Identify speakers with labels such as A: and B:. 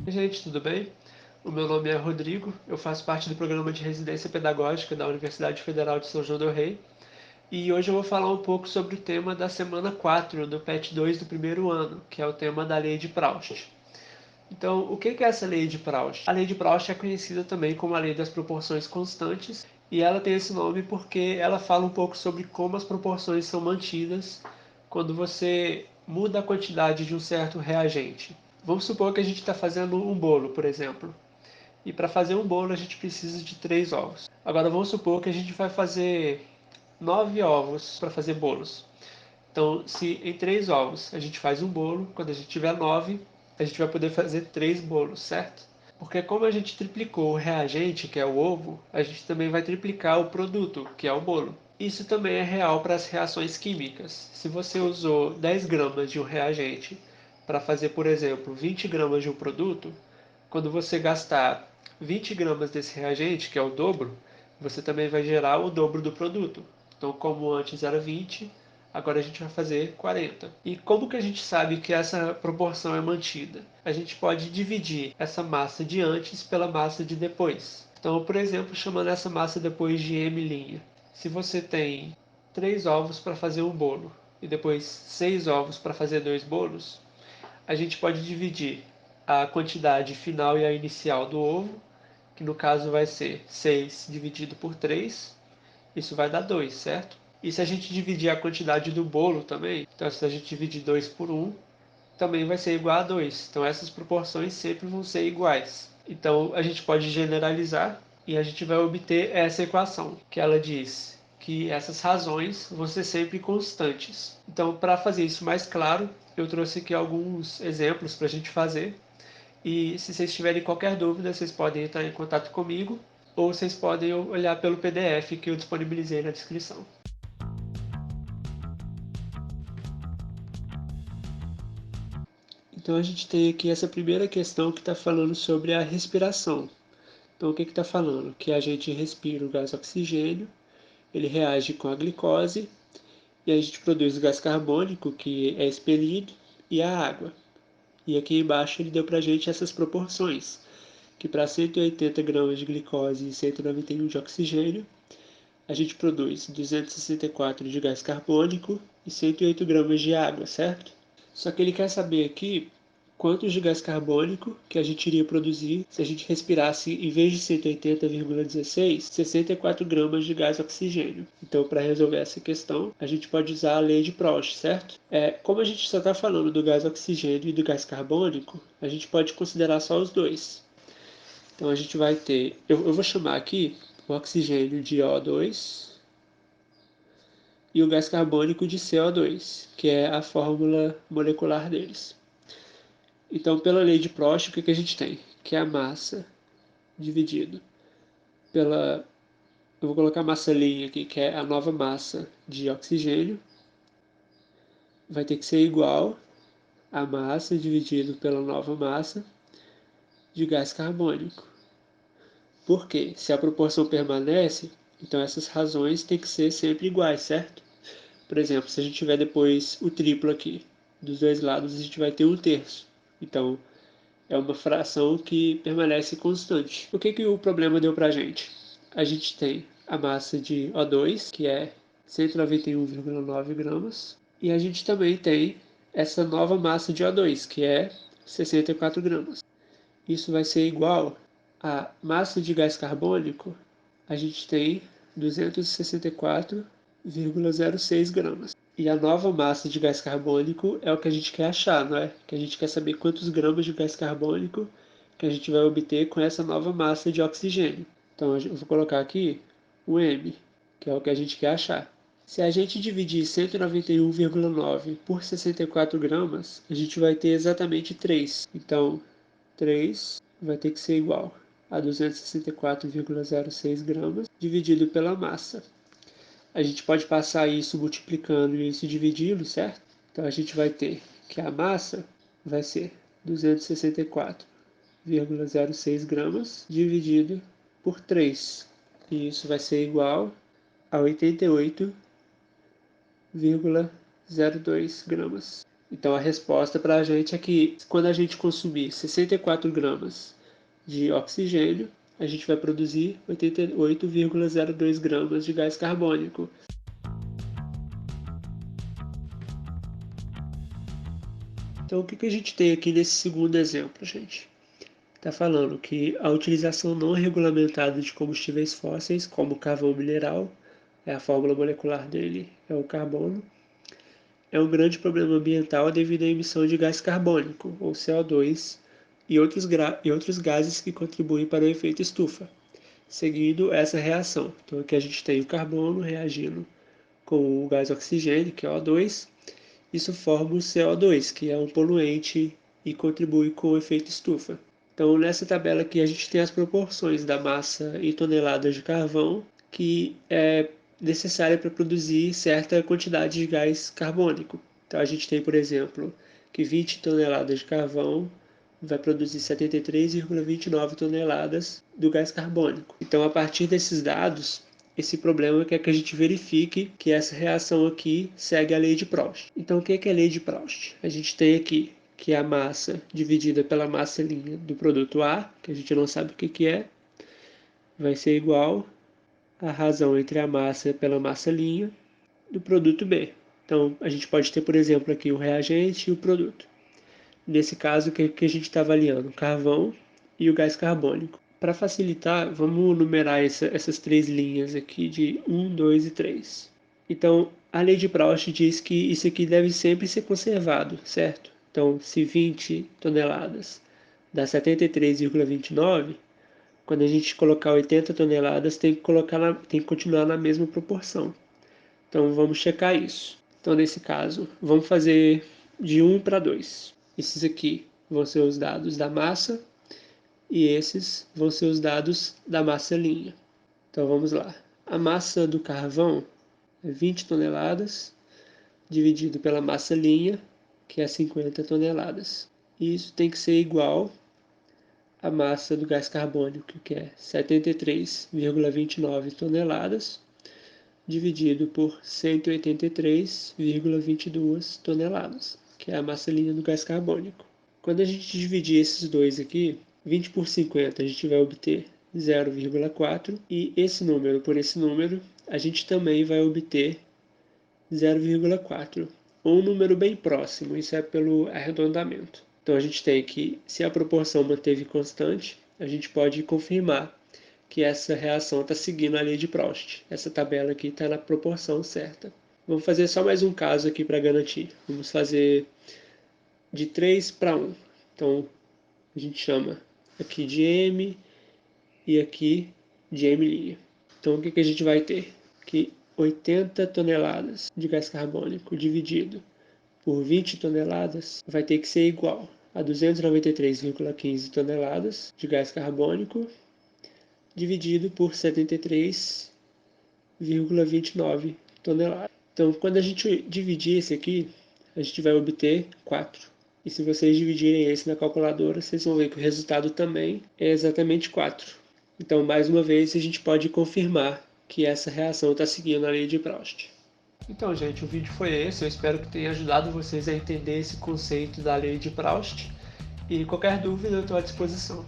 A: Oi, gente, tudo bem? O meu nome é Rodrigo, eu faço parte do programa de residência pedagógica da Universidade Federal de São João del Rei e hoje eu vou falar um pouco sobre o tema da semana 4 do PET 2 do primeiro ano, que é o tema da Lei de Proust. Então, o que é essa Lei de Proust? A Lei de Proust é conhecida também como a Lei das Proporções Constantes e ela tem esse nome porque ela fala um pouco sobre como as proporções são mantidas quando você muda a quantidade de um certo reagente. Vamos supor que a gente está fazendo um bolo, por exemplo. E para fazer um bolo a gente precisa de 3 ovos. Agora vamos supor que a gente vai fazer 9 ovos para fazer bolos. Então, se em 3 ovos a gente faz um bolo, quando a gente tiver 9, a gente vai poder fazer 3 bolos, certo? Porque como a gente triplicou o reagente, que é o ovo, a gente também vai triplicar o produto, que é o bolo. Isso também é real para as reações químicas. Se você usou 10 gramas de um reagente para fazer, por exemplo, 20 gramas de um produto, quando você gastar 20 gramas desse reagente, que é o dobro, você também vai gerar o dobro do produto. Então, como antes era 20, agora a gente vai fazer 40. E como que a gente sabe que essa proporção é mantida? A gente pode dividir essa massa de antes pela massa de depois. Então, por exemplo, chamando essa massa depois de M'. Se você tem 3 ovos para fazer um bolo e depois 6 ovos para fazer 2 bolos, a gente pode dividir a quantidade final e a inicial do ovo, que no caso vai ser 6 dividido por 3, isso vai dar 2, certo? E se a gente dividir a quantidade do bolo também, então se a gente dividir 2 por 1, também vai ser igual a 2. Então essas proporções sempre vão ser iguais. Então a gente pode generalizar e a gente vai obter essa equação, que ela diz que essas razões vão ser sempre constantes. Então, para fazer isso mais claro, eu trouxe aqui alguns exemplos para a gente fazer. E se vocês tiverem qualquer dúvida, vocês podem entrar em contato comigo ou vocês podem olhar pelo PDF que eu disponibilizei na descrição. Então a gente tem aqui essa primeira questão que está falando sobre a respiração. Então o que está falando? Que a gente respira o gás oxigênio, ele reage com a glicose e a gente produz o gás carbônico, que é expelido, e a água. E aqui embaixo ele deu para a gente essas proporções, que para 180 gramas de glicose e 191 de oxigênio, a gente produz 264 de gás carbônico e 108 gramas de água, certo? Só que ele quer saber aqui quantos de gás carbônico que a gente iria produzir se a gente respirasse, em vez de 180,16, 64 gramas de gás oxigênio. Então, para resolver essa questão, a gente pode usar a lei de Proust, certo? Como a gente só está falando do gás oxigênio e do gás carbônico, a gente pode considerar só os dois. Então, a gente vai ter, eu vou chamar aqui o oxigênio de O2 e o gás carbônico de CO2, que é a fórmula molecular deles. Então, pela lei de Proust, o que a gente tem? Que é a massa dividido pela... Eu vou colocar a massa linha aqui, que é a nova massa de oxigênio. Vai ter que ser igual a massa dividido pela nova massa de gás carbônico. Por quê? Se a proporção permanece, então essas razões têm que ser sempre iguais, certo? Por exemplo, se a gente tiver depois o triplo aqui, dos dois lados a gente vai ter 1/3. Então, é uma fração que permanece constante. O que o problema deu para a gente? A gente tem a massa de O2, que é 191,9 gramas, e a gente também tem essa nova massa de O2, que é 64 gramas. Isso vai ser igual à massa de gás carbônico, a gente tem 264,06 gramas. E a nova massa de gás carbônico é o que a gente quer achar, não é? Que a gente quer saber quantos gramas de gás carbônico que a gente vai obter com essa nova massa de oxigênio. Então eu vou colocar aqui o M, que é o que a gente quer achar. Se a gente dividir 191,9 por 64 gramas, a gente vai ter exatamente 3. Então, 3 vai ter que ser igual a 264,06 gramas dividido pela massa. A gente pode passar isso multiplicando e isso dividindo, certo? Então a gente vai ter que a massa vai ser 264,06 gramas dividido por 3. E isso vai ser igual a 88,02 gramas. Então a resposta para a gente é que quando a gente consumir 64 gramas de oxigênio, a gente vai produzir 88,02 gramas de gás carbônico. Então o que a gente tem aqui nesse segundo exemplo, gente? Está falando que a utilização não regulamentada de combustíveis fósseis, como carvão mineral, a fórmula molecular dele é o carbono, é um grande problema ambiental devido à emissão de gás carbônico, ou CO2, e outros gases que contribuem para o efeito estufa, seguindo essa reação. Então aqui a gente tem o carbono reagindo com o gás oxigênio, que é O2, isso forma o CO2, que é um poluente e contribui com o efeito estufa. Então nessa tabela aqui a gente tem as proporções da massa em toneladas de carvão, que é necessária para produzir certa quantidade de gás carbônico. Então a gente tem, por exemplo, que 20 toneladas de carvão vai produzir 73,29 toneladas do gás carbônico. Então, a partir desses dados, esse problema quer que a gente verifique que essa reação aqui segue a lei de Proust. Então, o que é a lei de Proust? A gente tem aqui que a massa dividida pela massa linha do produto A, que a gente não sabe o que é, vai ser igual a razão entre a massa pela massa linha do produto B. Então, a gente pode ter, por exemplo, aqui o reagente e o produto. Nesse caso, o que a gente está avaliando? O carvão e o gás carbônico. Para facilitar, vamos numerar essas três linhas aqui de 1, 2 e 3. Então, a lei de Proust diz que isso aqui deve sempre ser conservado, certo? Então, se 20 toneladas dá 73,29, quando a gente colocar 80 toneladas, tem que continuar na mesma proporção. Então vamos checar isso. Então nesse caso, vamos fazer de 1 para 2. Esses aqui vão ser os dados da massa e esses vão ser os dados da massa linha. Então vamos lá. A massa do carvão é 20 toneladas, dividido pela massa linha, que é 50 toneladas. E isso tem que ser igual à massa do gás carbônico, que é 73,29 toneladas, dividido por 183,22 toneladas, que é a massa linha do gás carbônico. Quando a gente dividir esses dois aqui, 20 por 50, a gente vai obter 0,4, e esse número por esse número, a gente também vai obter 0,4, ou um número bem próximo, isso é pelo arredondamento. Então a gente tem que, se a proporção manteve constante, a gente pode confirmar que essa reação está seguindo a lei de Proust. Essa tabela aqui está na proporção certa. Vamos fazer só mais um caso aqui para garantir. Vamos fazer de 3 para 1. Então, a gente chama aqui de M e aqui de M'. Então, o que a gente vai ter? Que 80 toneladas de gás carbônico dividido por 20 toneladas vai ter que ser igual a 293,15 toneladas de gás carbônico dividido por 73,29 toneladas. Então, quando a gente dividir esse aqui, a gente vai obter 4. E se vocês dividirem esse na calculadora, vocês vão ver que o resultado também é exatamente 4. Então, mais uma vez, a gente pode confirmar que essa reação está seguindo a lei de Proust. Então, gente, o vídeo foi esse. Eu espero que tenha ajudado vocês a entender esse conceito da lei de Proust. E qualquer dúvida, eu estou à disposição.